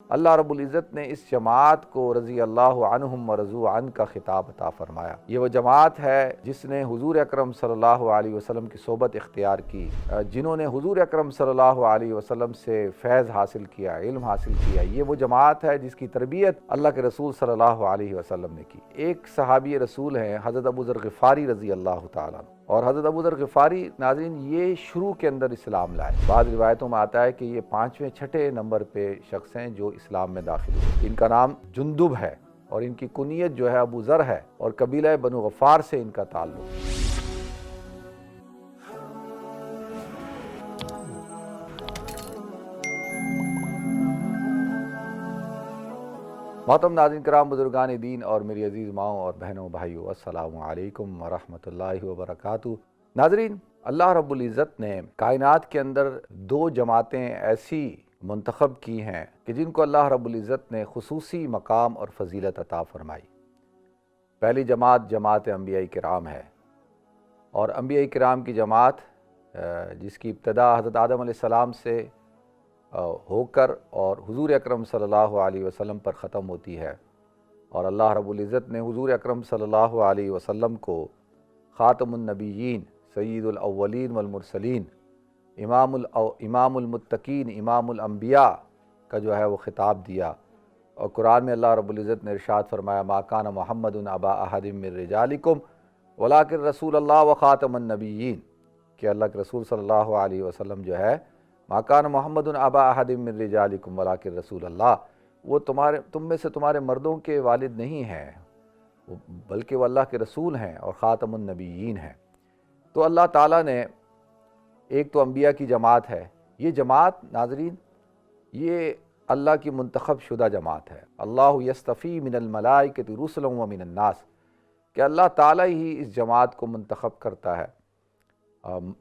اللہ رب العزت نے اس جماعت کو رضی اللہ عنہم ورضوا عنہ کا خطاب عطا فرمایا۔ یہ وہ جماعت ہے جس نے حضور اکرم صلی اللہ علیہ وسلم کی صحبت اختیار کی، جنہوں نے حضور اکرم صلی اللہ علیہ وسلم سے فیض حاصل کیا، علم حاصل کیا۔ یہ وہ جماعت ہے جس کی تربیت اللہ کے رسول صلی اللہ علیہ وسلم نے کی۔ ایک صحابی رسول ہیں حضرت ابو ذر غفاری رضی اللہ تعالیٰ عنہ، اور حضرت ابو ذر غفاری ناظرین یہ شروع کے اندر اسلام لائے۔ بعض روایتوں میں آتا ہے کہ یہ 5ویں 6 نمبر پہ شخص ہیں جو اسلام میں داخل ہوئے۔ ان کا نام جندب ہے اور ان کی کنیت جو ہے ابو ذر ہے، اور قبیلہ بنو غفار سے ان کا تعلق ہے۔ محترم ناظرین کرام، بزرگان دین اور میری عزیز ماؤں اور بہنوں بھائیوں، السلام علیکم ورحمۃ اللہ وبرکاتہ۔ ناظرین، اللہ رب العزت نے کائنات کے اندر 2 جماعتیں ایسی منتخب کی ہیں کہ جن کو اللہ رب العزت نے خصوصی مقام اور فضیلت عطا فرمائی۔ پہلی جماعت جماعت انبیاء کرام ہے، اور انبیاء کرام کی جماعت جس کی ابتدا حضرت آدم علیہ السلام سے ہو کر اور حضور اکرم صلی اللہ علیہ وسلم پر ختم ہوتی ہے، اور اللہ رب العزت نے حضور اکرم صلی اللہ علیہ وسلم کو خاتم النبیین، سید الاولین والمرسلین، امام المتقین، امام الانبیاء کا جو ہے وہ خطاب دیا۔ اور قرآن میں اللہ رب العزت نے ارشاد فرمایا، ما کان محمد ابا احد من رجالکم ولکن رسول اللہ وخاتم النبیین، کہ اللہ کے رسول صلی اللہ علیہ وسلم جو ہے ما کان محمد ابا احد من رجالکم ولکن رسول اللہ، وہ تم میں سے تمہارے مردوں کے والد نہیں ہیں، بلکہ وہ اللہ کے رسول ہیں اور خاتم النبیین ہیں۔ تو اللہ تعالیٰ نے ایک تو انبیاء کی جماعت ہے، یہ جماعت ناظرین یہ اللہ کی منتخب شدہ جماعت ہے۔ اللہ یصطفی من الملائکۃ رسلا ومن الناس، کہ اللہ تعالیٰ ہی اس جماعت کو منتخب کرتا ہے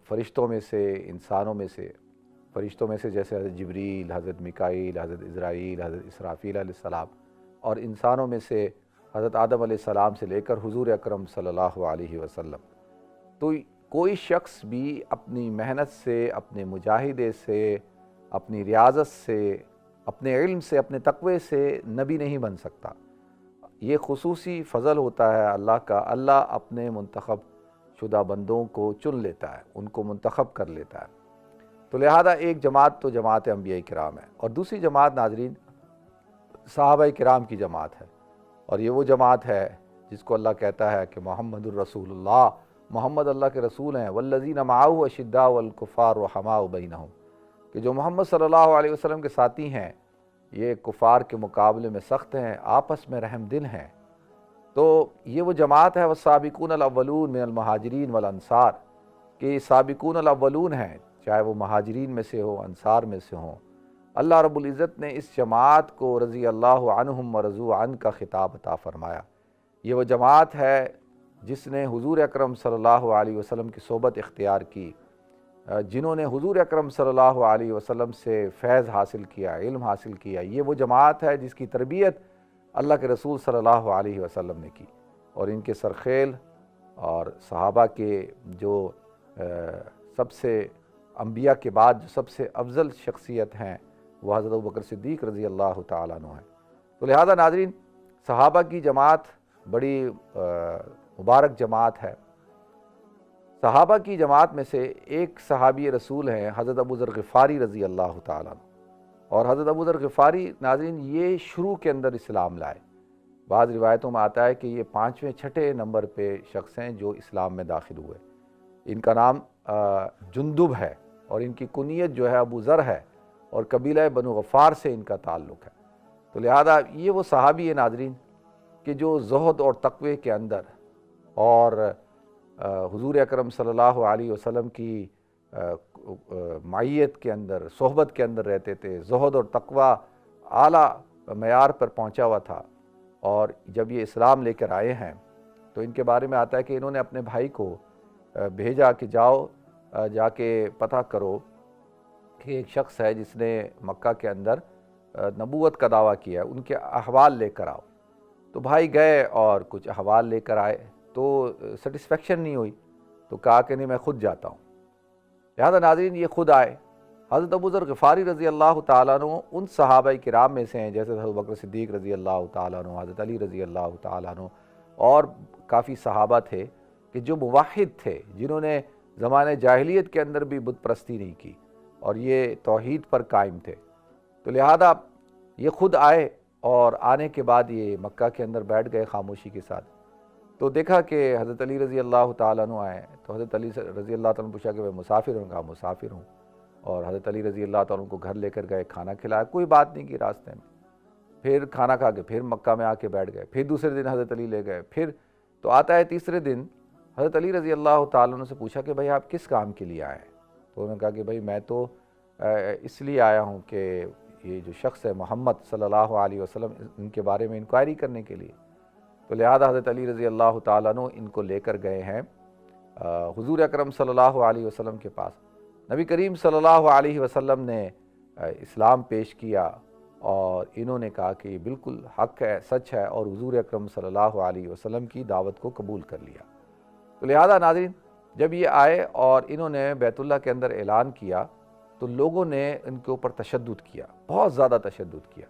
فرشتوں میں سے، انسانوں میں سے۔ فرشتوں میں سے جیسے حضرت جبریل، حضرت میکائیل، حضرت عزرائیل، حضرت اسرافیل علیہ السلام، اور انسانوں میں سے حضرت آدم علیہ السلام سے لے کر حضور اکرم صلی اللہ علیہ وسلم۔ تو کوئی شخص بھی اپنی محنت سے، اپنے مجاہدے سے، اپنی ریاضت سے، اپنے علم سے، اپنے تقوی سے نبی نہیں بن سکتا۔ یہ خصوصی فضل ہوتا ہے اللہ کا، اللہ اپنے منتخب شدہ بندوں کو چن لیتا ہے، ان کو منتخب کر لیتا ہے۔ تو لہذا ایک جماعت تو جماعت انبیاء کرام ہے، اور دوسری جماعت ناظرین صحابہ کرام کی جماعت ہے، اور یہ وہ جماعت ہے جس کو اللہ کہتا ہے کہ محمد الرسول اللہ، محمد اللہ کے رسول ہیں، والذین معہ اشداء والکفار رحماء بینہم، کہ جو محمد صلی اللہ علیہ وسلم کے ساتھی ہیں یہ کفار کے مقابلے میں سخت ہیں، آپس میں رحم دل ہیں۔ تو یہ وہ جماعت ہے والسابقون الاولون من المہاجرین والانصار، کہ یہ سابقون الاولون ہیں، چاہے وہ مہاجرین میں سے ہو، انصار میں سے ہوں۔ اللہ رب العزت نے اس جماعت کو رضی اللہ عنہم ورضوا عنہ کا خطاب عطا فرمایا۔ یہ وہ جماعت ہے جس نے حضور اکرم صلی اللہ علیہ وسلم کی صحبت اختیار کی، جنہوں نے حضور اکرم صلی اللہ علیہ وسلم سے فیض حاصل کیا، علم حاصل کیا۔ یہ وہ جماعت ہے جس کی تربیت اللہ کے رسول صلی اللہ علیہ وسلم نے کی، اور ان کے سرخیل اور صحابہ کے جو سب سے انبیاء کے بعد جو سب سے افضل شخصیت ہیں وہ حضرت ابوبکر صدیق رضی اللہ تعالیٰ عنہ ہیں۔ تو لہذا ناظرین صحابہ کی جماعت بڑی مبارک جماعت ہے۔ صحابہ کی جماعت میں سے ایک صحابی رسول ہیں حضرت ابو ذر غفاری رضی اللہ تعالیٰ عنہ، اور حضرت ابو ذر غفاری ناظرین یہ شروع کے اندر اسلام لائے۔ بعض روایتوں میں آتا ہے کہ یہ 5ویں 6 نمبر پہ شخص ہیں جو اسلام میں داخل ہوئے۔ ان کا نام جندب ہے، اور ان کی کنیت جو ہے ابو ذر ہے، اور قبیلہ بنو غفار سے ان کا تعلق ہے۔ تو لہذا یہ وہ صحابی ہیں ناظرین کہ جو زہد اور تقوی کے اندر اور حضور اکرم صلی اللہ علیہ وسلم کی معیت کے اندر، صحبت کے اندر رہتے تھے۔ زہد اور تقوی اعلیٰ معیار پر پہنچا ہوا تھا، اور جب یہ اسلام لے کر آئے ہیں تو ان کے بارے میں آتا ہے کہ انہوں نے اپنے بھائی کو بھیجا کہ جاؤ جا کے پتہ کرو کہ ایک شخص ہے جس نے مکہ کے اندر نبوت کا دعویٰ کیا ہے، ان کے احوال لے کر آؤ۔ تو بھائی گئے اور کچھ احوال لے کر آئے، تو سیٹسفیکشن نہیں ہوئی، تو کہا کہ نہیں میں خود جاتا ہوں۔ لہذا ناظرین یہ خود آئے، حضرت ابو ذر غفاری رضی اللہ تعالیٰ عنہ ان صحابہ کرام میں سے ہیں جیسے حضرت بکر صدیق رضی اللہ تعالیٰ عنہ، حضرت علی رضی اللہ تعالیٰ عنہ، اور کافی صحابہ تھے کہ جو موحد تھے، جنہوں نے زمانہ جاہلیت کے اندر بھی بت پرستی نہیں کی اور یہ توحید پر قائم تھے۔ تو لہذا یہ خود آئے اور آنے کے بعد یہ مکہ کے اندر بیٹھ گئے خاموشی کے ساتھ۔ تو دیکھا کہ حضرت علی رضی اللہ تعالیٰ عنہ آئے، تو حضرت علی رضی اللہ تعالیٰ عنہ پوچھا کہ میں مسافر ہوں؟ کہا مسافر ہوں۔ اور حضرت علی رضی اللہ تعالیٰ عنہ کو گھر لے کر گئے، کھانا کھلایا، کوئی بات نہیں کی راستے میں، پھر کھانا کھا کے پھر مکہ میں آ کے بیٹھ گئے، پھر دوسرے دن حضرت علی لے گئے، پھر تو آتا ہے تیسرے دن حضرت علی رضی اللہ تعالیٰ عنہ سے پوچھا کہ بھائی آپ کس کام کے لیے آئے ہیں؟ تو انہوں نے کہا کہ بھائی میں تو اس لیے آیا ہوں کہ یہ جو شخص ہے محمد صلی اللہ علیہ وسلم، ان کے بارے میں انکوائری کرنے کے لیے۔ تو لہذا حضرت علی رضی اللہ تعالیٰ عنہ ان کو لے کر گئے ہیں حضور اکرم صلی اللہ علیہ وسلم کے پاس۔ نبی کریم صلی اللہ علیہ وسلم نے اسلام پیش کیا اور انہوں نے کہا کہ یہ بالکل حق ہے، سچ ہے، اور حضور اکرم صلی اللہ علیہ وسلم کی دعوت کو قبول کر لیا۔ تو لہذا ناظرین، جب یہ آئے اور انہوں نے بیت اللہ کے اندر اعلان کیا تو لوگوں نے ان کے اوپر تشدد کیا، بہت زیادہ تشدد کیا،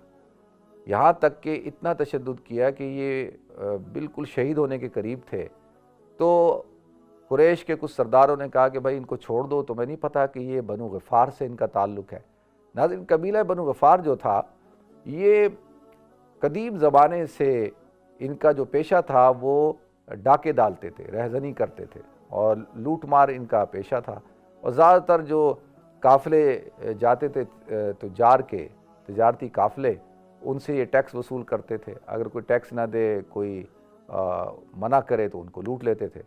یہاں تک کہ اتنا تشدد کیا کہ یہ بالکل شہید ہونے کے قریب تھے۔ تو قریش کے کچھ سرداروں نے کہا کہ بھائی ان کو چھوڑ دو، تو میں نہیں پتا کہ یہ بنو غفار سے ان کا تعلق ہے۔ ناظرین، قبیلہ بنو غفار جو تھا یہ قدیم زمانے سے ان کا جو پیشہ تھا وہ ڈاکے ڈالتے تھے، رہزنی کرتے تھے اور لوٹ مار ان کا پیشہ تھا، اور زیادہ تر جو قافلے جاتے تھے تجار کے، تجارتی قافلے، ان سے یہ ٹیکس وصول کرتے تھے۔ اگر کوئی ٹیکس نہ دے، کوئی منع کرے تو ان کو لوٹ لیتے تھے۔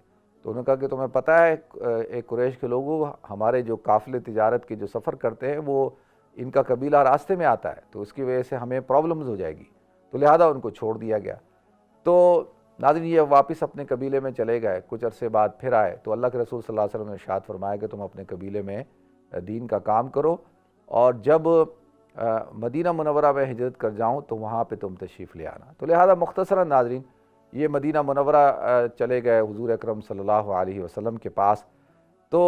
تو انہوں نے کہا کہ تمہیں پتہ ہے ایک قریش کے لوگوں، ہمارے جو قافلے تجارت کے جو سفر کرتے ہیں وہ ان کا قبیلہ راستے میں آتا ہے، تو اس کی وجہ سے ہمیں پرابلمز ہو جائے گی، تو لہذا ان کو چھوڑ دیا گیا۔ تو ناظرین، یہ واپس اپنے قبیلے میں چلے گئے، کچھ عرصے بعد پھر آئے تو اللہ کے رسول صلی اللہ علیہ وسلم نے ارشاد فرمایا کہ تم اپنے قبیلے میں دین کا کام کرو، اور جب مدینہ منورہ میں ہجرت کر جاؤں تو وہاں پہ تم تشریف لے آنا۔ تو لہذا مختصراً ناظرین، یہ مدینہ منورہ چلے گئے حضور اکرم صلی اللہ علیہ وسلم کے پاس۔ تو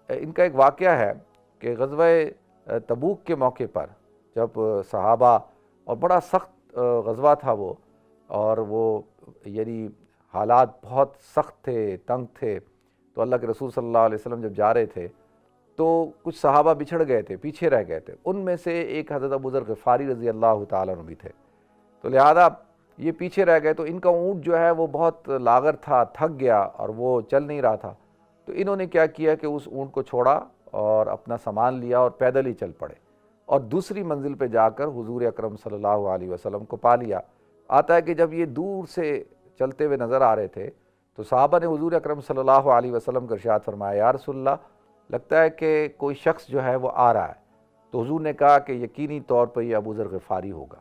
ان کا ایک واقعہ ہے کہ غزوہ تبوک کے موقع پر جب صحابہ، اور بڑا سخت غزوہ تھا وہ، اور وہ یعنی حالات بہت سخت تھے، تنگ تھے، تو اللہ کے رسول صلی اللہ علیہ وسلم جب جا رہے تھے تو کچھ صحابہ بچھڑ گئے تھے، پیچھے رہ گئے تھے، ان میں سے ایک حضرت ابو ذر غفاری رضی اللہ تعالیٰ عنہ بھی تھے۔ تو لہذا یہ پیچھے رہ گئے، تو ان کا اونٹ جو ہے وہ بہت لاغر تھا، تھک گیا اور وہ چل نہیں رہا تھا۔ تو انہوں نے کیا کیا کہ اس اونٹ کو چھوڑا اور اپنا سامان لیا اور پیدل ہی چل پڑے، اور دوسری منزل پہ جا کر حضور اکرم صلی اللہ علیہ وسلم کو پا لیا۔ آتا ہے کہ جب یہ دور سے چلتے ہوئے نظر آ رہے تھے تو صحابہ نے حضور اکرم صلی اللہ علیہ وسلم کو ارشاد فرمایا، یا رسول اللہ، لگتا ہے کہ کوئی شخص جو ہے وہ آ رہا ہے۔ تو حضور نے کہا کہ یقینی طور پر یہ ابو ذر غفاری ہوگا۔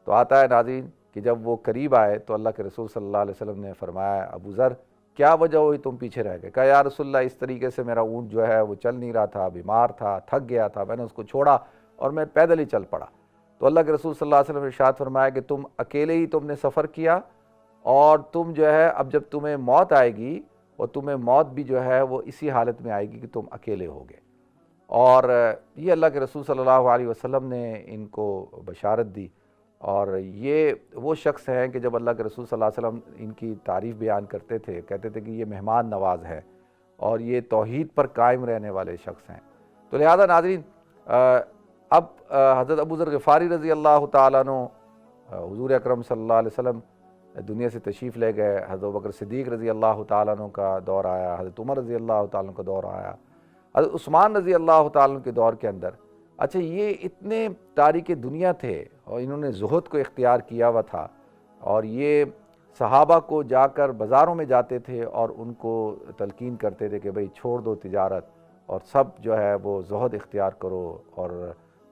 تو آتا ہے ناظرین کہ جب وہ قریب آئے تو اللہ کے رسول صلی اللہ علیہ وسلم نے فرمایا، ابو ذر، کیا وجہ ہوئی تم پیچھے رہ گئے؟ کہا، یا رسول اللہ، اس طریقے سے میرا اونٹ جو ہے وہ چل نہیں رہا تھا، بیمار تھا، تھک گیا تھا، میں نے اس کو چھوڑا اور میں پیدل ہی چل پڑا۔ تو اللہ کے رسول صلی اللہ علیہ وسلم نے ارشاد فرمایا کہ تم اکیلے ہی تم نے سفر کیا، اور تم جو ہے اب جب تمہیں موت آئے گی، اور تمہیں موت بھی جو ہے وہ اسی حالت میں آئے گی کہ تم اکیلے ہوگے۔ اور یہ اللہ کے رسول صلی اللہ علیہ وسلم نے ان کو بشارت دی، اور یہ وہ شخص ہیں کہ جب اللہ کے رسول صلی اللہ علیہ وسلم ان کی تعریف بیان کرتے تھے، کہتے تھے کہ یہ مہمان نواز ہے اور یہ توحید پر قائم رہنے والے شخص ہیں۔ تو لہذا ناظرین، اب حضرت ابو ذر غفاری رضی اللہ تعالیٰ عنہ، حضور اکرم صلی اللہ علیہ وسلم دنیا سے تشریف لے گئے، حضرت بکر صدیق رضی اللہ تعالیٰ عنہ کا دور آیا، حضرت عمر رضی اللہ تعالیٰ عنہ کا دور آیا، حضرت عثمان رضی اللہ تعالیٰ عنہ کے دور کے اندر، اچھا یہ اتنے تاریک دنیا تھے اور انہوں نے زہد کو اختیار کیا ہوا تھا، اور یہ صحابہ کو جا کر بازاروں میں جاتے تھے اور ان کو تلقین کرتے تھے کہ بھئی چھوڑ دو تجارت اور سب جو ہے وہ زہد اختیار کرو اور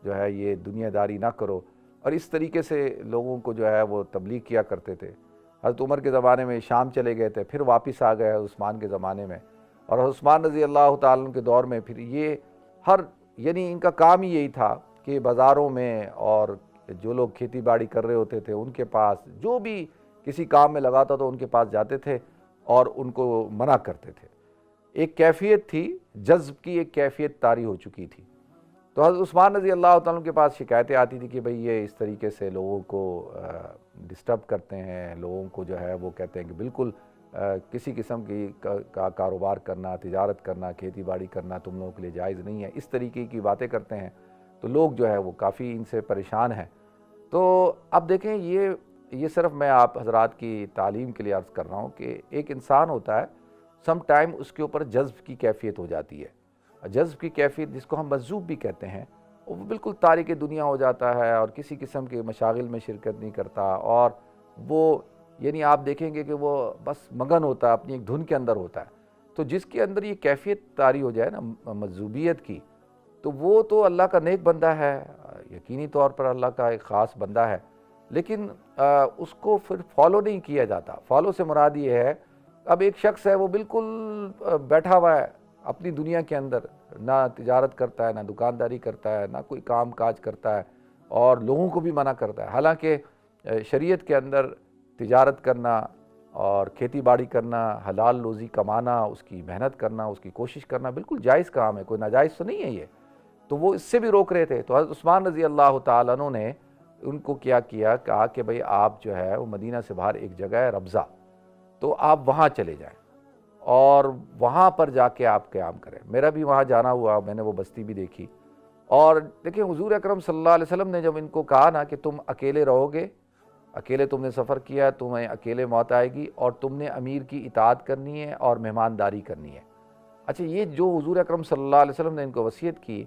جو ہے یہ دنیا داری نہ کرو، اور اس طریقے سے لوگوں کو جو ہے وہ تبلیغ کیا کرتے تھے۔ حضرت عمر کے زمانے میں شام چلے گئے تھے، پھر واپس آ گئے عثمان کے زمانے میں، اور عثمان رضی اللہ تعالیٰ عنہ کے دور میں پھر یہ یعنی ان کا کام ہی یہی تھا کہ بازاروں میں اور جو لوگ کھیتی باڑی کر رہے ہوتے تھے ان کے پاس، جو بھی کسی کام میں لگاتا تو ان کے پاس جاتے تھے اور ان کو منع کرتے تھے۔ ایک کیفیت تھی، جذب کی ایک کیفیت طاری ہو چکی تھی۔ تو حضرت عثمان رضی اللہ تعالیٰ عنہ کے پاس شکایتیں آتی تھی کہ بھئی یہ اس طریقے سے لوگوں کو ڈسٹرب کرتے ہیں، لوگوں کو جو ہے وہ کہتے ہیں کہ بالکل کسی قسم کی کاروبار کرنا، تجارت کرنا، کھیتی باڑی کرنا تم لوگوں کے لیے جائز نہیں ہے، اس طریقے کی باتیں کرتے ہیں، تو لوگ جو ہے وہ کافی ان سے پریشان ہیں۔ تو اب دیکھیں یہ صرف میں آپ حضرات کی تعلیم کے لیے عرض کر رہا ہوں کہ ایک انسان ہوتا ہے، سم ٹائم اس کے اوپر جذب کی کیفیت ہو جاتی ہے، جذب کی کیفیت جس کو ہم مجذوب بھی کہتے ہیں، وہ بالکل تارک دنیا ہو جاتا ہے اور کسی قسم کے مشاغل میں شرکت نہیں کرتا، اور وہ یعنی آپ دیکھیں گے کہ وہ بس مگن ہوتا ہے، اپنی ایک دھن کے اندر ہوتا ہے۔ تو جس کے اندر یہ کیفیت طاری ہو جائے نا مجذوبیت کی، تو وہ تو اللہ کا نیک بندہ ہے، یقینی طور پر اللہ کا ایک خاص بندہ ہے، لیکن اس کو پھر فالو نہیں کیا جاتا۔ فالو سے مراد یہ ہے، اب ایک شخص ہے وہ بالکل بیٹھا ہوا ہے اپنی دنیا کے اندر، نہ تجارت کرتا ہے، نہ دکانداری کرتا ہے، نہ کوئی کام کاج کرتا ہے، اور لوگوں کو بھی منع کرتا ہے، حالانکہ شریعت کے اندر تجارت کرنا اور کھیتی باڑی کرنا، حلال روزی کمانا، اس کی محنت کرنا، اس کی کوشش کرنا بالکل جائز کام ہے، کوئی ناجائز تو نہیں ہے یہ۔ تو وہ اس سے بھی روک رہے تھے، تو حضرت عثمان رضی اللہ تعالیٰ عنہ نے ان کو کیا کہا کہ بھئی آپ جو ہے وہ مدینہ سے باہر ایک جگہ ہے ربضہ، تو آپ وہاں چلے جائیں اور وہاں پر جا کے آپ قیام کریں۔ میرا بھی وہاں جانا ہوا، میں نے وہ بستی بھی دیکھی، اور دیکھیں حضور اکرم صلی اللہ علیہ وسلم نے جب ان کو کہا نا کہ تم اکیلے رہو گے، اکیلے تم نے سفر کیا، تمہیں اکیلے موت آئے گی، اور تم نے امیر کی اطاعت کرنی ہے اور مہمانداری کرنی ہے۔ اچھا، یہ جو حضور اکرم صلی اللہ علیہ وسلم نے ان کو وصیت کی،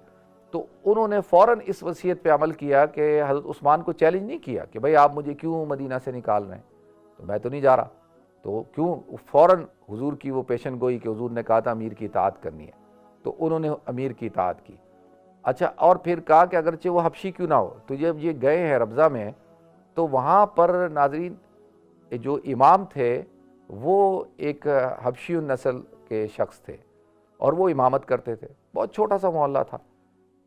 تو انہوں نے فوراً اس وصیت پہ عمل کیا کہ حضرت عثمان کو چیلنج نہیں کیا کہ بھئی آپ مجھے کیوں مدینہ سے نکال رہے ہیں، تو میں تو نہیں جا رہا، تو کیوں؟ فوراً حضور کی وہ پیشن گوئی کہ حضور نے کہا تھا امیر کی اطاعت کرنی ہے، تو انہوں نے امیر کی اطاعت کی۔ اچھا، اور پھر کہا کہ اگرچہ وہ حبشی کیوں نہ ہو، تو جب یہ گئے ہیں ربضہ میں، تو وہاں پر ناظرین جو امام تھے وہ ایک حبشی النسل کے شخص تھے، اور وہ امامت کرتے تھے، بہت چھوٹا سا محلہ تھا۔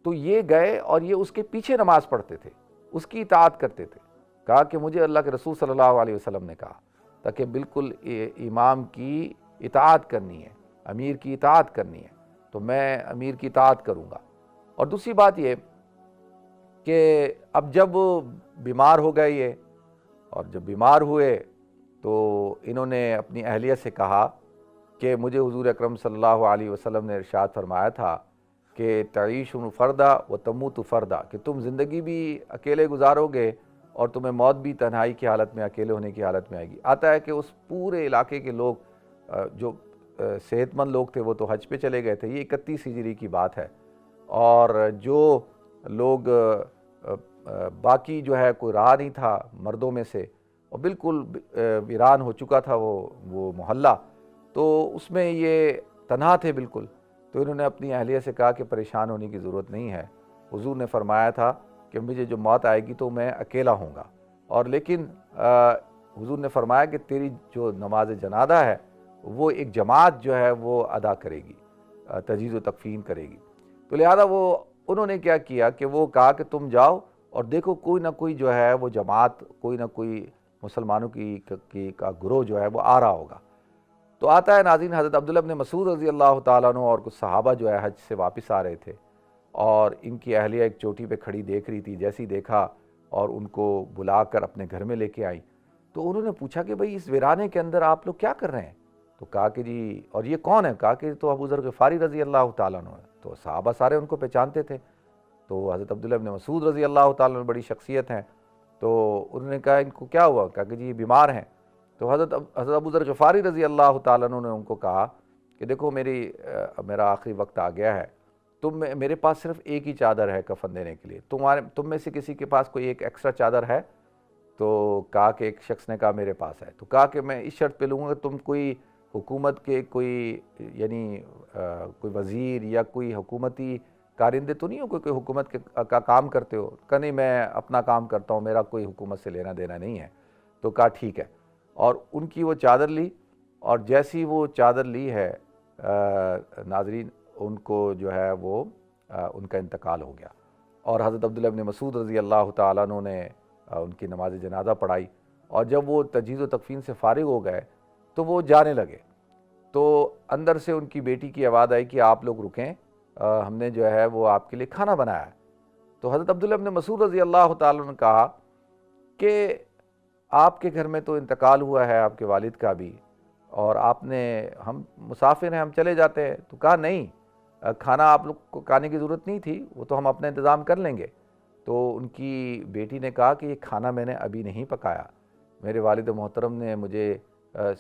تو یہ گئے اور یہ اس کے پیچھے نماز پڑھتے تھے، اس کی اطاعت کرتے تھے۔ کہا کہ مجھے اللہ کے رسول صلی اللہ علیہ وسلم نے کہا تاکہ بالکل امام کی اطاعت کرنی ہے، امیر کی اطاعت کرنی ہے، تو میں امیر کی اطاعت کروں گا۔ اور دوسری بات یہ کہ اب جب بیمار ہو گئے یہ، اور جب بیمار ہوئے تو انہوں نے اپنی اہلیہ سے کہا کہ مجھے حضور اکرم صلی اللہ علیہ وسلم نے ارشاد فرمایا تھا کہ تعیش فردا و تموت فردا، کہ تم زندگی بھی اکیلے گزارو گے اور تمہیں موت بھی تنہائی کی حالت میں، اکیلے ہونے کی حالت میں آئے گی۔ آتا ہے کہ اس پورے علاقے کے لوگ جو صحت مند لوگ تھے وہ تو حج پہ چلے گئے تھے، یہ 31 ہجری کی بات ہے، اور جو لوگ باقی جو ہے کوئی رہا نہیں تھا مردوں میں سے، اور بالکل ویران ہو چکا تھا وہ محلہ، تو اس میں یہ تنہا تھے بالکل۔ تو انہوں نے اپنی اہلیہ سے کہا کہ پریشان ہونے کی ضرورت نہیں ہے، حضور نے فرمایا تھا کہ مجھے جو موت آئے گی تو میں اکیلا ہوں گا، اور لیکن حضور نے فرمایا کہ تیری جو نماز جنازہ ہے وہ ایک جماعت جو ہے وہ ادا کرے گی، تجہیز و تکفین کرے گی۔ تو لہذا انہوں نے کیا کیا کہ وہ کہا کہ تم جاؤ اور دیکھو کوئی نہ کوئی جو ہے وہ جماعت، کوئی نہ کوئی مسلمانوں کا گروہ جو ہے وہ آ رہا ہوگا۔ تو آتا ہے ناظرین، حضرت عبداللہ بن مسعود رضی اللہ تعالیٰ عنہ اور کچھ صحابہ جو ہے حج سے واپس آ رہے تھے، اور ان کی اہلیہ ایک چوٹی پہ کھڑی دیکھ رہی تھی، جیسے ہی دیکھا اور ان کو بلا کر اپنے گھر میں لے کے آئیں، تو انہوں نے پوچھا کہ بھئی اس ویرانے کے اندر آپ لوگ کیا کر رہے ہیں؟ تو کہا کہ جی، اور یہ کون ہے؟ کہا کہ تو ابو ذر غفاری رضی اللہ تعالیٰ عنہ ہے۔ تو صحابہ سارے ان کو پہچانتے تھے، تو حضرت عبداللہ بن مسعود رضی اللہ تعالیٰ عنہ بڑی شخصیت ہیں، تو انہوں نے کہا ان کو کیا ہوا؟ کہا کہ جی یہ بیمار ہیں۔ تو حضرت ابو ذر غفاری رضی اللہ تعالیٰ عنہ نے ان کو کہا کہ دیکھو میرا آخری وقت آ گیا ہے، میرے پاس صرف ایک ہی چادر ہے کفن دینے کے لیے، تم میں سے کسی کے پاس کوئی ایک ایکسٹرا چادر ہے؟ تو کہا کہ ایک شخص نے کہا میرے پاس ہے۔ تو کہا کہ میں اس شرط پہ لوں گا کہ تم کوئی حکومت کے کوئی وزیر یا کوئی حکومتی کارندے تو نہیں ہو، کوئی حکومت کا کام کرتے ہو؟ کہا نہیں، میں اپنا کام کرتا ہوں، میرا کوئی حکومت سے لینا دینا نہیں ہے۔ تو کہا ٹھیک ہے، اور ان کی وہ چادر لی، اور جیسی وہ چادر لی ہے ناظرین، ان کو جو ہے وہ ان کا انتقال ہو گیا، اور حضرت عبداللہ بن مسعود رضی اللہ تعالیٰ عنہ نے ان کی نماز جنازہ پڑھائی، اور جب وہ تجہیز و تکفین سے فارغ ہو گئے تو وہ جانے لگے، تو اندر سے ان کی بیٹی کی آواز آئی کہ آپ لوگ رکیں، ہم نے جو ہے وہ آپ کے لیے کھانا بنایا ہے۔ تو حضرت عبداللہ ابن مسعود رضی اللہ تعالیٰ عنہ نے کہا کہ آپ کے گھر میں تو انتقال ہوا ہے آپ کے والد کا بھی، اور آپ نے، ہم مسافر ہیں، ہم چلے جاتے ہیں۔ تو کہا نہیں، کھانا آپ لوگ کو کھانے کی ضرورت نہیں تھی، وہ تو ہم اپنا انتظام کر لیں گے۔ تو ان کی بیٹی نے کہا کہ یہ کھانا میں نے ابھی نہیں پکایا، میرے والد محترم نے مجھے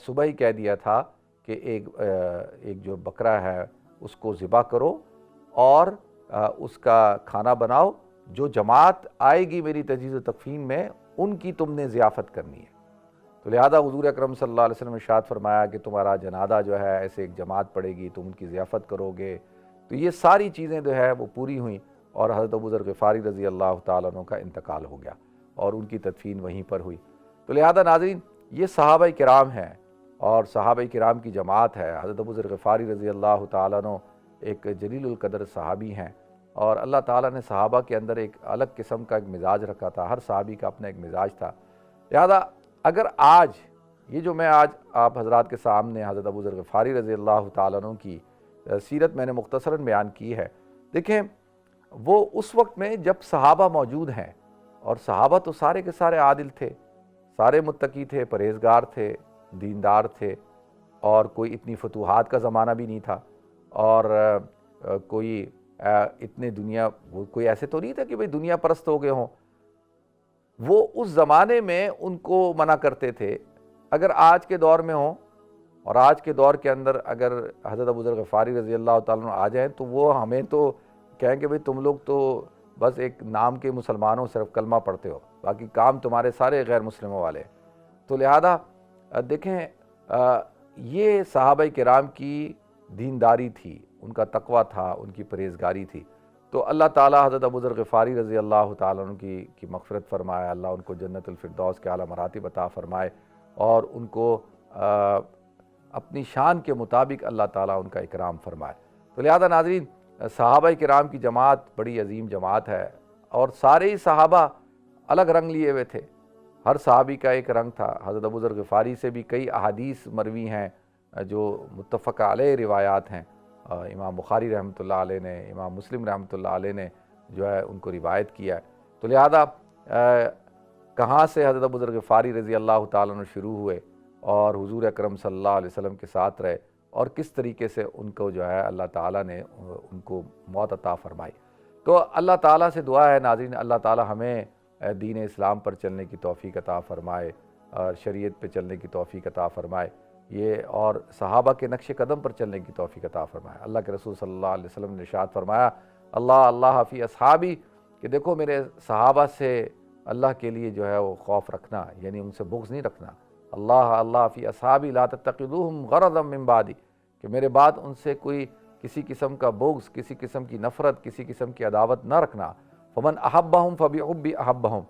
صبح ہی کہہ دیا تھا کہ ایک جو بکرا ہے اس کو ذبح کرو اور اس کا کھانا بناؤ، جو جماعت آئے گی میری تجہیز و تکفین میں ان کی تم نے ضیافت کرنی ہے۔ تو لہذا حضور اکرم صلی اللہ علیہ وسلم نے ارشاد فرمایا کہ تمہارا جنازہ جو ہے ایسے ایک جماعت پڑے گی، تم ان کی ضیافت کرو گے۔ تو یہ ساری چیزیں جو ہے وہ پوری ہوئیں، اور حضرت ابو ذر غفاری رضی اللہ تعالیٰ عنہ کا انتقال ہو گیا اور ان کی تدفین وہیں پر ہوئی۔ تو لہذا ناظرین، یہ صحابہ کرام ہیں اور صحابہ کرام کی جماعت ہے۔ حضرت ابو ذر غفاری رضی اللہ تعالیٰ عنہ ایک جلیل القدر صحابی ہیں، اور اللہ تعالیٰ نے صحابہ کے اندر ایک الگ قسم کا ایک مزاج رکھا تھا، ہر صحابی کا اپنا ایک مزاج تھا۔ لہذا اگر آج یہ جو میں آج آپ حضرات کے سامنے حضرت ابو ذر غفاری رضی اللہ تعالیٰ عنہ کی سیرت میں نے مختصراً بیان کی ہے، دیکھیں وہ اس وقت میں جب صحابہ موجود ہیں، اور صحابہ تو سارے کے سارے عادل تھے، سارے متقی تھے، پرہیزگار تھے، دیندار تھے، اور کوئی اتنی فتوحات کا زمانہ بھی نہیں تھا، اور کوئی اتنے کوئی ایسے تو نہیں تھا کہ بھئی دنیا پرست ہو گئے ہوں۔ وہ اس زمانے میں ان کو منع کرتے تھے۔ اگر آج کے دور میں ہوں، اور آج کے دور کے اندر اگر حضرت ابو ذر غفاری رضی اللہ تعالیٰ عنہ آ جائیں تو وہ ہمیں تو کہیں کہ بھئی تم لوگ تو بس ایک نام کے مسلمانوں، صرف کلمہ پڑھتے ہو، باقی کام تمہارے سارے غیر مسلموں والے۔ تو لہذا دیکھیں یہ صحابہ کرام کی دینداری تھی، ان کا تقوی تھا، ان کی پرہیزگاری تھی۔ تو اللہ تعالیٰ حضرت ابو ذر غفاری رضی اللہ تعالیٰ عنہ کی مغفرت فرمائے، اللہ ان کو جنت الفردوس کے اعلیٰ مراتب عطا فرمائے، اور ان کو اپنی شان کے مطابق اللہ تعالیٰ ان کا اکرام فرمائے۔ تو لہذا ناظرین، صحابہ کرام کی جماعت بڑی عظیم جماعت ہے، اور سارے ہی صحابہ الگ رنگ لیے ہوئے تھے، ہر صحابی کا ایک رنگ تھا۔ حضرت ابو ذر غفاری سے بھی کئی احادیث مروی ہیں جو متفق علیہ روایات ہیں، امام بخاری رحمۃ اللہ علیہ نے، امام مسلم رحمۃ اللہ علیہ نے جو ہے ان کو روایت کیا ہے۔ تو لہذا کہاں سے حضرت ابو ذر غفاری رضی اللہ تعالیٰ عنہ شروع ہوئے اور حضور اکرم صلی اللہ علیہ وسلم کے ساتھ رہے، اور کس طریقے سے ان کو جو ہے اللہ تعالیٰ نے ان کو موت عطا فرمائی۔ تو اللہ تعالیٰ سے دعا ہے ناظرین، اللہ تعالیٰ ہمیں دین اسلام پر چلنے کی توفیق عطا فرمائے، اور شریعت پہ چلنے کی توفیق عطا فرمائے، یہ اور صحابہ کے نقش قدم پر چلنے کی توفیق عطا فرمائے۔ اللہ کے رسول صلی اللہ علیہ وسلم نے ارشاد فرمایا، اللہ اللہ فی اصحابی، کہ دیکھو میرے صحابہ سے اللہ کے لیے جو ہے وہ خوف رکھنا، یعنی ان سے بغض نہیں رکھنا۔ اللہ اللہ فی اصحابی لا تتخذوہم غرضا من بعدی، کہ میرے بعد ان سے کوئی کسی قسم کا بغض، کسی قسم کی نفرت، کسی قسم کی عداوت نہ رکھنا۔ فمن احبہم فبحبی احبہم،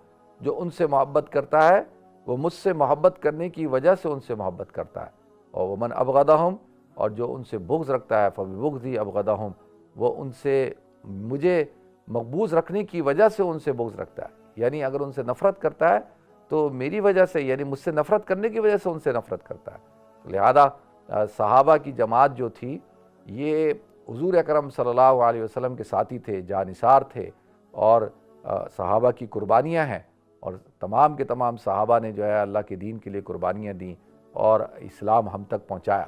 جو ان سے محبت کرتا ہے وہ مجھ سے محبت کرنے کی وجہ سے ان سے محبت کرتا ہے، اور ومن ابغضہم، اور جو ان سے بغض رکھتا ہے فببغضی ابغضہم، وہ ان سے مجھے مقبوض رکھنے کی وجہ سے ان سے بغض رکھتا ہے۔ یعنی اگر ان سے نفرت کرتا ہے تو میری وجہ سے، یعنی مجھ سے نفرت کرنے کی وجہ سے ان سے نفرت کرتا ہے۔ لہذا صحابہ کی جماعت جو تھی یہ حضور اکرم صلی اللہ علیہ وسلم کے ساتھی تھے، جانثار تھے، اور صحابہ کی قربانیاں ہیں، اور تمام کے تمام صحابہ نے جو ہے اللہ کے دین کے لیے قربانیاں دیں اور اسلام ہم تک پہنچایا۔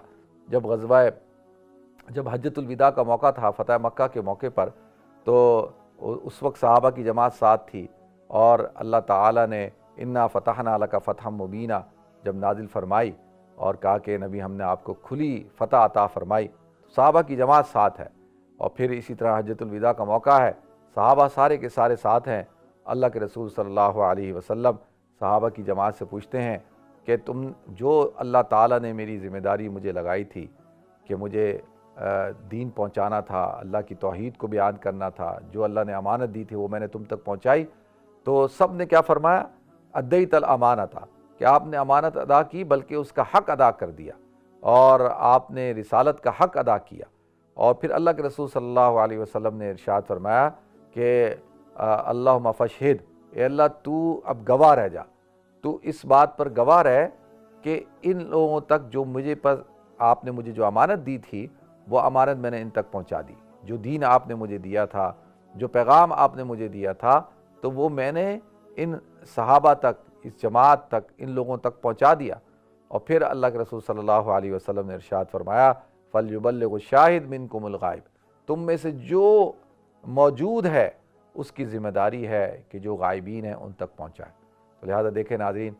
جب حجۃ الوداع کا موقع تھا، فتح مکہ کے موقع پر، تو اس وقت صحابہ کی جماعت ساتھ تھی، اور اللہ تعالیٰ نے انا فتحنا لک فتحا مبینا جب نازل فرمائی اور کہا کہ نبی ہم نے آپ کو کھلی فتح عطا فرمائی، صحابہ کی جماعت ساتھ ہے۔ اور پھر اسی طرح حجۃ الوداع کا موقع ہے، صحابہ سارے کے سارے ساتھ ہیں۔ اللہ کے رسول صلی اللہ علیہ وسلم صحابہ کی جماعت سے پوچھتے ہیں کہ تم جو اللہ تعالیٰ نے میری ذمہ داری مجھے لگائی تھی کہ مجھے دین پہنچانا تھا، اللہ کی توحید کو بیان کرنا تھا، جو اللہ نے امانت دی تھی وہ میں نے تم تک پہنچائی۔ تو سب نے کیا فرمایا؟ ادیت الامانۃ، کہ آپ نے امانت ادا کی بلکہ اس کا حق ادا کر دیا، اور آپ نے رسالت کا حق ادا کیا۔ اور پھر اللہ کے رسول صلی اللہ علیہ وسلم نے ارشاد فرمایا کہ اللہم فاشہد، اے اللہ تو اب گواہ رہ جا، تو اس بات پر گواہ رہ کہ ان لوگوں تک جو آپ نے مجھے جو امانت دی تھی وہ امانت میں نے ان تک پہنچا دی۔ جو دین آپ نے مجھے دیا تھا، جو پیغام آپ نے مجھے دیا تھا، تو وہ میں نے ان صحابہ تک، اس جماعت تک، ان لوگوں تک پہنچا دیا۔ اور پھر اللہ کے رسول صلی اللہ علیہ وسلم نے ارشاد فرمایا فَلْيُبَلِّغُ الشَّاهِدُ مِنْكُمُ الْغَائِبَ، تم میں سے جو موجود ہے اس کی ذمہ داری ہے کہ جو غائبین ہیں ان تک پہنچائے۔ تو لہذا دیکھیں ناظرین،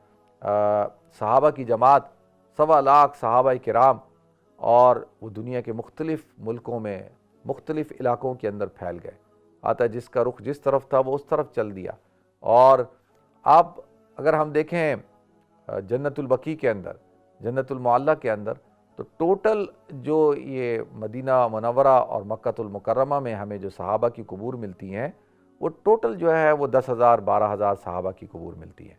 صحابہ کی جماعت 1.25 لاکھ صحابہ کرام، اور وہ دنیا کے مختلف ملکوں میں، مختلف علاقوں کے اندر پھیل گئے۔ آتا جس کا رخ جس طرف تھا وہ اس طرف چل دیا۔ اور اب اگر ہم دیکھیں جنت البقیع کے اندر، جنت المعلیٰ کے اندر، تو ٹوٹل جو یہ مدینہ منورہ اور مکہ المکرمہ میں ہمیں جو صحابہ کی قبور ملتی ہیں، وہ ٹوٹل جو ہے وہ 10,000 12,000 صحابہ کی قبور ملتی ہیں۔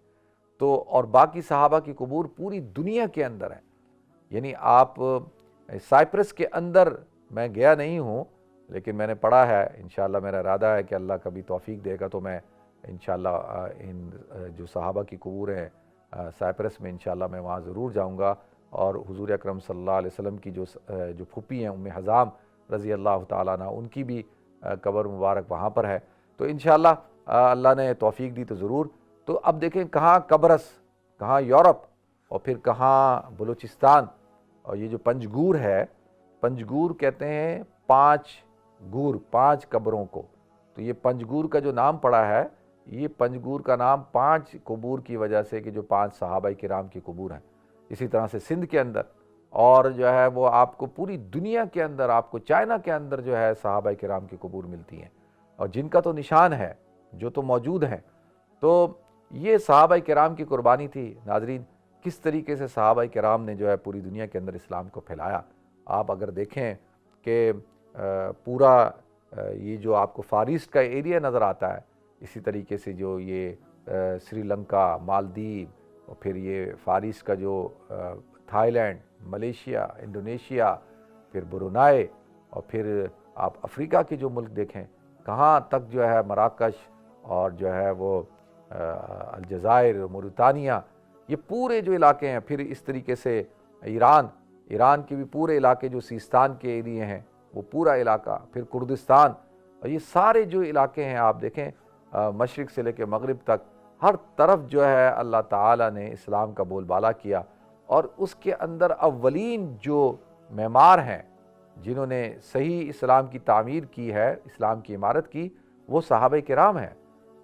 تو اور باقی صحابہ کی قبور پوری دنیا کے اندر ہیں۔ یعنی آپ سائپرس کے اندر، میں گیا نہیں ہوں لیکن میں نے پڑھا ہے، انشاءاللہ میرا ارادہ ہے کہ اللہ کبھی توفیق دے گا تو میں انشاءاللہ ان جو صحابہ کی قبور ہیں سائپرس میں، انشاءاللہ میں وہاں ضرور جاؤں گا، اور حضور اکرم صلی اللہ علیہ وسلم کی جو پھوپھی ہیں ام حزام رضی اللہ تعالیٰ عنہ، ان کی بھی قبر مبارک وہاں پر ہے۔ تو انشاءاللہ اللہ نے توفیق دی تو ضرور۔ تو اب دیکھیں کہاں قبرص، کہاں یورپ، اور پھر کہاں بلوچستان، اور یہ جو پنجگور ہے، پنجگور کہتے ہیں 5 گور، 5 قبروں کو۔ تو یہ پنجگور کا جو نام پڑا ہے، یہ پنجگور کا نام 5 قبور کی وجہ سے کہ جو 5 صحابہ کرام کی قبور ہیں۔ اسی طرح سے سندھ کے اندر، اور جو ہے وہ آپ کو پوری دنیا کے اندر، آپ کو چائنا کے اندر جو ہے صحابہ کرام کی قبور ملتی ہیں، اور جن کا تو نشان ہے، جو تو موجود ہیں۔ تو یہ صحابہ کرام کی قربانی تھی ناظرین، کس طریقے سے صحابہ کرام نے جو ہے پوری دنیا کے اندر اسلام کو پھیلایا۔ آپ اگر دیکھیں کہ پورا یہ جو آپ کو فارسٹ کا ایریا نظر آتا ہے، اسی طریقے سے جو یہ سری لنکا، مالدیپ، اور پھر یہ فارس کا جو تھائی لینڈ، ملیشیا، انڈونیشیا، پھر برونائی، اور پھر آپ افریقہ کے جو ملک دیکھیں، کہاں تک جو ہے مراکش، اور جو ہے وہ الجزائر، موریتانیہ، یہ پورے جو علاقے ہیں، پھر اس طریقے سے ایران کے بھی پورے علاقے جو سیستان کے ایریے ہیں، وہ پورا علاقہ، پھر کردستان، اور یہ سارے جو علاقے ہیں آپ دیکھیں، مشرق سے لے کے مغرب تک ہر طرف جو ہے اللہ تعالیٰ نے اسلام کا بول بالا کیا۔ اور اس کے اندر اولین جو معمار ہیں جنہوں نے صحیح اسلام کی تعمیر کی ہے، اسلام کی عمارت کی، وہ صحابہ کرام ہیں،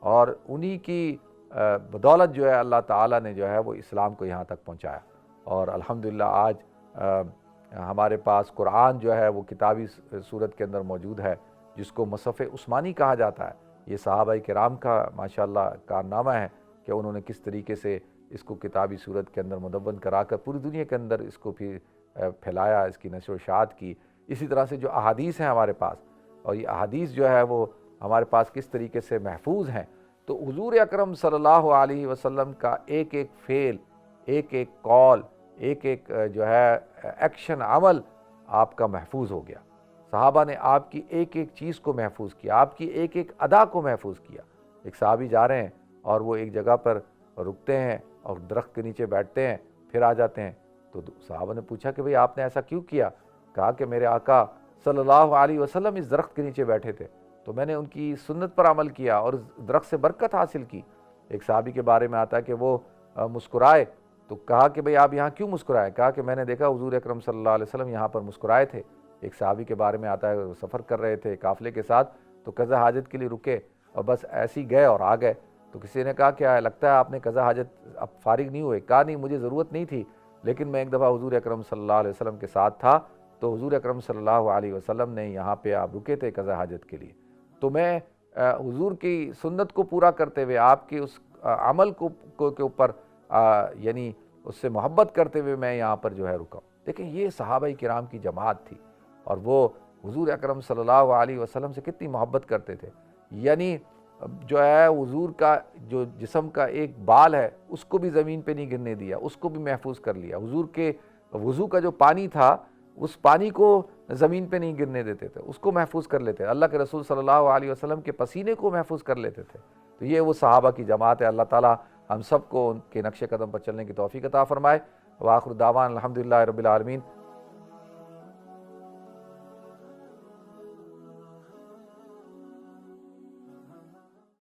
اور انہی کی بدولت جو ہے اللہ تعالیٰ نے جو ہے وہ اسلام کو یہاں تک پہنچایا۔ اور الحمدللہ آج ہمارے پاس قرآن جو ہے وہ کتابی صورت کے اندر موجود ہے، جس کو مصحف عثمانی کہا جاتا ہے۔ یہ صحابہ کرام کا ماشاءاللہ کارنامہ ہے کہ انہوں نے کس طریقے سے اس کو کتابی صورت کے اندر مدون کرا کر پوری دنیا کے اندر اس کو پھر پھیلایا، اس کی نشر و اشاعت کی۔ اسی طرح سے جو احادیث ہیں ہمارے پاس، اور یہ احادیث جو ہے وہ ہمارے پاس کس طریقے سے محفوظ ہیں، تو حضور اکرم صلی اللہ علیہ وسلم کا ایک ایک فعل، ایک ایک قول، ایک ایک جو ہے ایکشن، عمل آپ کا محفوظ ہو گیا۔ صحابہ نے آپ کی ایک ایک چیز کو محفوظ کیا، آپ کی ایک ایک ادا کو محفوظ کیا۔ ایک صحابی جا رہے ہیں اور وہ ایک جگہ پر رکتے ہیں اور درخت کے نیچے بیٹھتے ہیں، پھر آ جاتے ہیں۔ تو صحابہ نے پوچھا کہ بھئی آپ نے ایسا کیوں کیا؟ کہا کہ میرے آقا صلی اللہ علیہ وسلم اس درخت کے نیچے بیٹھے تھے، تو میں نے ان کی سنت پر عمل کیا اور اس درخت سے برکت حاصل کی۔ ایک صحابی کے بارے میں آتا ہے کہ وہ مسکرائے، تو کہا کہ بھئی آپ یہاں کیوں مسکرائے؟ کہا کہ میں نے دیکھا حضور اکرم صلی اللہ علیہ وسلم یہاں پر مسکرائے تھے۔ ایک صحابی کے بارے میں آتا ہے وہ سفر کر رہے تھے قافلے کے ساتھ، تو قضا حاجت کے لیے رکے اور بس ایسے ہی گئے اور آ گئے۔ تو کسی نے کہا کہ لگتا ہے آپ نے قضا حاجت اب فارغ نہیں ہوئے؟ کہا نہیں، مجھے ضرورت نہیں تھی، لیکن میں ایک دفعہ حضور اکرم صلی اللہ علیہ وسلم کے ساتھ تھا، تو حضور اکرم صلی اللہ علیہ وسلم نے یہاں پہ آپ رکے تھے قضا حاجت کے لیے، تو میں حضور کی سنت کو پورا کرتے ہوئے، آپ کے اس عمل کے اوپر یعنی اس سے محبت کرتے ہوئے میں یہاں پر جو ہے رکا۔ دیکھیں یہ صحابہ کرام کی جماعت تھی، اور وہ حضور اکرم صلی اللہ علیہ وسلم سے کتنی محبت کرتے تھے۔ یعنی جو ہے حضور کا جو جسم کا ایک بال ہے اس کو بھی زمین پہ نہیں گرنے دیا، اس کو بھی محفوظ کر لیا۔ حضور کے وضو کا جو پانی تھا اس پانی کو زمین پہ نہیں گرنے دیتے تھے، اس کو محفوظ کر لیتے۔ اللہ کے رسول صلی اللہ علیہ وسلم کے پسینے کو محفوظ کر لیتے تھے۔ تو یہ وہ صحابہ کی جماعت ہے۔ اللہ تعالیٰ ہم سب کو ان کے نقش قدم پر چلنے کی توفیق عطا فرمائے۔ وآخر دعوان الحمدللہ رب العالمین۔